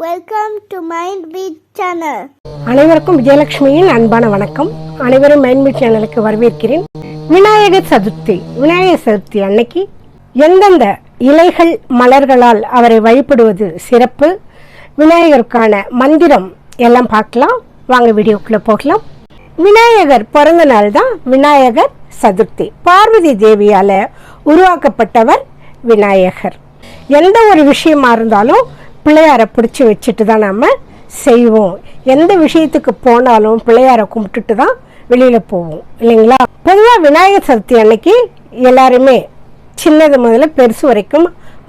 Welcome to mind beat channel. அனைவருக்கும் விஜயலட்சுமியின் அன்பான வணக்கம். அனைவரும் மைண்ட் பீட் சேனலுக்கு வரவேற்கிறேன். விநாயகர் சதுர்த்தி அன்னைக்கு எந்தெந்த இலைகள் மலர்களால் அவரை வழிபடுவது சிறப்பு, விநாயகருக்கான மந்திரம் எல்லாம் பார்க்கலாம். வாங்க வீடியோக்குள்ள போகலாம். விநாயகர் பிறந்த நாள் தான் விநாயகர் சதுர்த்தி. பார்வதி தேவியால உருவாக்கப்பட்டவர் விநாயகர். எந்த ஒரு விஷயமா இருந்தாலும் பிள்ளையாரை பிடிச்சி வச்சுட்டு தான் நம்ம செய்வோம். எந்த விஷயத்துக்கு போனாலும் பிள்ளையாரை கும்பிட்டுட்டு தான் வெளியில் போவோம் இல்லைங்களா? பொதுவாக விநாயகர் சதுர்த்தி அன்னைக்கு எல்லாருமே சின்னது முதல்ல பெருசு வரைக்கும்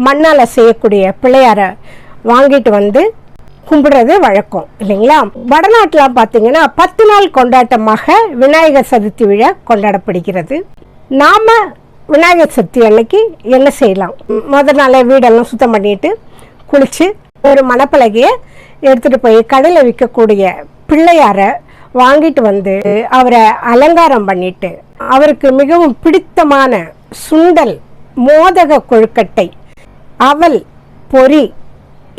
மண்ணால் செய்யக்கூடிய பிள்ளையாரை வாங்கிட்டு வந்து கும்பிடுறது வழக்கம் இல்லைங்களா? வடநாட்டில் பார்த்தீங்கன்னா 10 நாள் கொண்டாட்டமாக விநாயகர் சதுர்த்தி விழா கொண்டாடப்படுகிறது. நாம் விநாயகர் சதுர்த்தி அன்னைக்கு என்ன செய்யலாம்? முதல் நாளே வீடெல்லாம் சுத்தம் பண்ணிட்டு குளித்து ஒரு மணப்பலகையை எடுத்துகிட்டு போய் கடையில் விற்கக்கூடிய பிள்ளையாரை வாங்கிட்டு வந்து அவரை அலங்காரம் பண்ணிட்டு அவருக்கு மிகவும் பிடித்தமான சுண்டல், மோதக கொழுக்கட்டை, அவல், பொரி,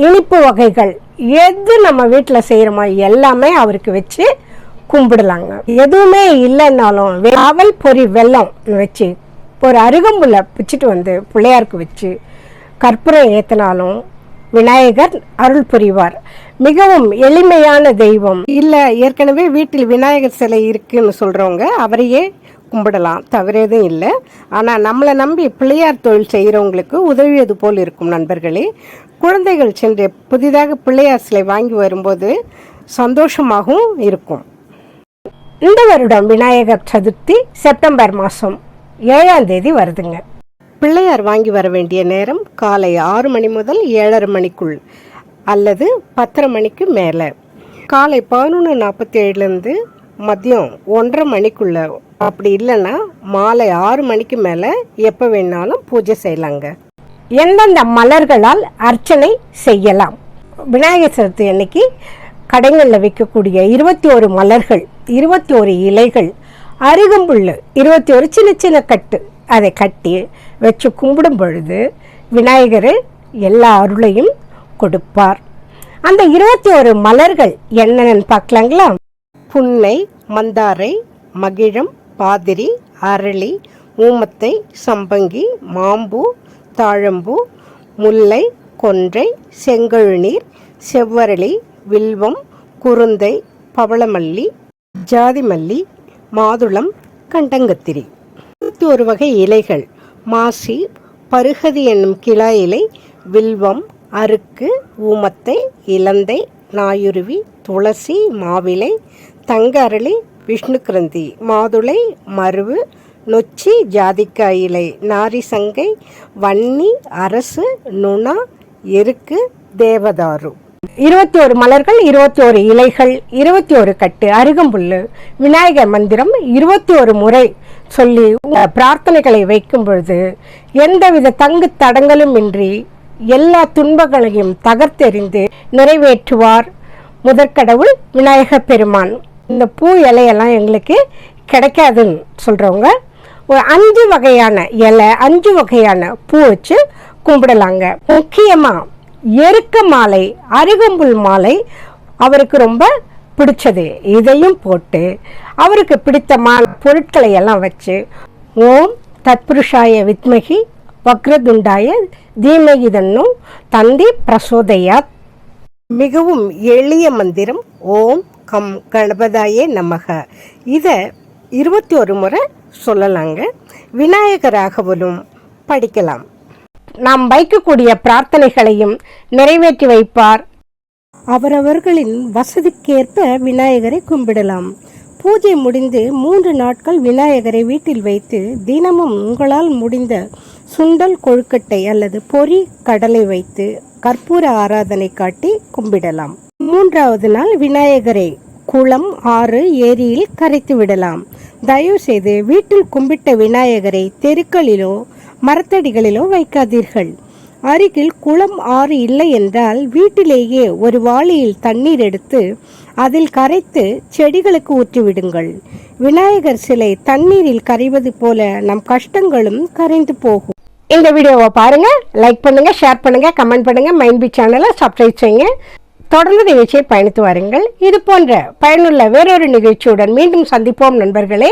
இனிப்பு வகைகள் எது நம்ம வீட்டில் செய்கிறோமோ எல்லாமே அவருக்கு வச்சு கும்பிடலாங்க. எதுவுமே இல்லைன்னாலும் அவல், பொரி, வெல்லம் வச்சு ஒரு அருகம்புல்ல பிச்சுட்டு வந்து பிள்ளையாருக்கு வச்சு கற்பூரம் ஏற்றினாலும் விநாயகர் அருள் புரிவார். மிகவும் எளிமையான தெய்வம். இல்லை ஏற்கனவே வீட்டில் விநாயகர் சிலை இருக்குன்னு சொல்கிறவங்க அவரையே கும்பிடலாம், தவறேதும் இல்லை. ஆனால் நம்மளை நம்பி பிள்ளையார் தொழில் செய்கிறவங்களுக்கு உதவியது போல் இருக்கும் நண்பர்களே. குழந்தைகள் சென்று புதிதாக பிள்ளையார் சிலை வாங்கி வரும்போது சந்தோஷமாகவும் இருக்கும். இந்த வருடம் விநாயகர் சதுர்த்தி செப்டம்பர் மாதம் 7ஆம் தேதி வருதுங்க. பிள்ளையார் வாங்கி வர வேண்டிய நேரம் காலை 6 மணி முதல் 7:30 மணிக்குள் அல்லது 10:30 மணிக்கு மேலே. காலை 11:47 மதியம் 1:30 மணிக்குள்ள, அப்படி இல்லைன்னா மாலை 6 மணிக்கு மேலே எப்போ வேணாலும் பூஜை செய்யலாங்க. எந்தெந்த மலர்களால் அர்ச்சனை செய்யலாம்? விநாயகர் சதுர்த்தி அன்னைக்கு கடைகளில் விற்கக்கூடிய 21 மலர்கள், 21 இலைகள், அருகம்புல் 21 சின்ன சின்ன கட்டு, அதை கட்டி வச்சு கும்பிடும் பொழுது விநாயகர் எல்லா அருளையும் கொடுப்பார். அந்த 21 மலர்கள் என்னென்னு பார்க்கலாங்களா? புன்னை, மந்தாரை, மகிழம், பாதிரி, அரளி, ஊமத்தை, சம்பங்கி, மாம்பூ, தாழம்பூ, முல்லை, கொன்றை, செங்கழுநீர், செவ்வரளி, வில்வம், குருந்தை, பவளமல்லி, ஜாதிமல்லி, மாதுளம், கண்டங்கத்திரி. 21 வகை இலைகள்: மாசி, பருகதி என்னும் கிளா இலை, வில்வம், அருக்கு, ஊமத்தை, இலந்தை, நாயுருவி, துளசி, மாவிலை, தங்க அரளி, விஷ்ணுகிரந்தி, மாதுளை, மருவு, நொச்சி, ஜாதிக்காய் இலை, நாரிசங்கை, வன்னி, அரசு, நுணா, எருக்கு, தேவதாரு. 21 மலர்கள், 21 இலைகள், 21 கட்டு அருகம்புல்லு, விநாயகர் மந்திரம் 21 முறை சொல்லி பிரார்த்தனைகளை வைக்கும் பொழுது எந்தவித தங்கு தடங்களும் இன்றி எல்லா துன்பங்களையும் தகர்த்தெறிந்து நிறைவேற்றுவார் முதற்கடவுள் விநாயகர் பெருமான். இந்த பூ இலையெல்லாம் எங்களுக்கு கிடைக்காதுன்னு சொல்கிறவங்க ஒரு 5 வகையான இலை, 5 வகையான பூ வச்சு கும்பிடலாங்க. முக்கியமாக எருக்க மாலை, அருகம்புல் மாலை அவருக்கு ரொம்ப பிடிச்சது. இதையும் போட்டு அவருக்கு பிடித்தமான பொருட்களை எல்லாம் வச்சு ஓம் தத்புருஷாய வித்மகி வக்ரதுண்டாய தீமகி தன்னும் தந்தி பிரசோதயாத். மிகவும் எளிய மந்திரம் ஓம் கம் கணபதாயே நமக. இதை 21 முறை சொல்லலாங்க. விநாயகராகவும் படிக்கலாம். நாம் வைக்கக்கூடிய பிரார்த்தனைகளையும் நிறைவேற்றி வைப்பார். அவரவர்களின் வசதிக்கேற்ப விநாயகரை கும்பிடலாம். பூஜை முடிந்து 3 நாட்கள் விநாயகரை வீட்டில் வைத்து தினமும் உங்களால் முடிந்த சுண்டல், கொழுக்கட்டை அல்லது பொரி, கடலை வைத்து கற்பூர ஆராதனை காட்டி கும்பிடலாம். 3வது நாள் விநாயகரை குளம், ஆறு, ஏரியில் கரைத்து விடலாம். தயவு செய்து வீட்டில் கும்பிட்ட விநாயகரை தெருக்களிலோ மரத்தடிகளிலோ வைக்காதீர்கள். அருகில் குளம், ஆறு இல்லை என்றால் வீட்டிலேயே ஒரு வாளியில் தண்ணீர் எடுத்து அதில் கரைத்து செடிகளுக்கு ஊற்றிவிடுங்கள். விநாயகர் சிலை தண்ணீரில் கரைவது போல நம் கஷ்டங்களும் கரைந்து போகும். இந்த வீடியோவை பாருங்க, லைக் பண்ணுங்க, ஷேர் பண்ணுங்க, கமெண்ட் பண்ணுங்க, மைண்ட் பீட் சேனலை சப்ஸ்கிரைப் செய்யுங்க. தொடர்ந்து நிகழ்ச்சியை பயணித்து வாருங்கள். இது போன்ற பயனுள்ள வேறொரு நிகழ்ச்சியுடன் மீண்டும் சந்திப்போம் நண்பர்களே.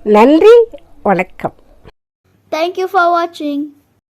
நன்றி, வணக்கம். Thank you for watching.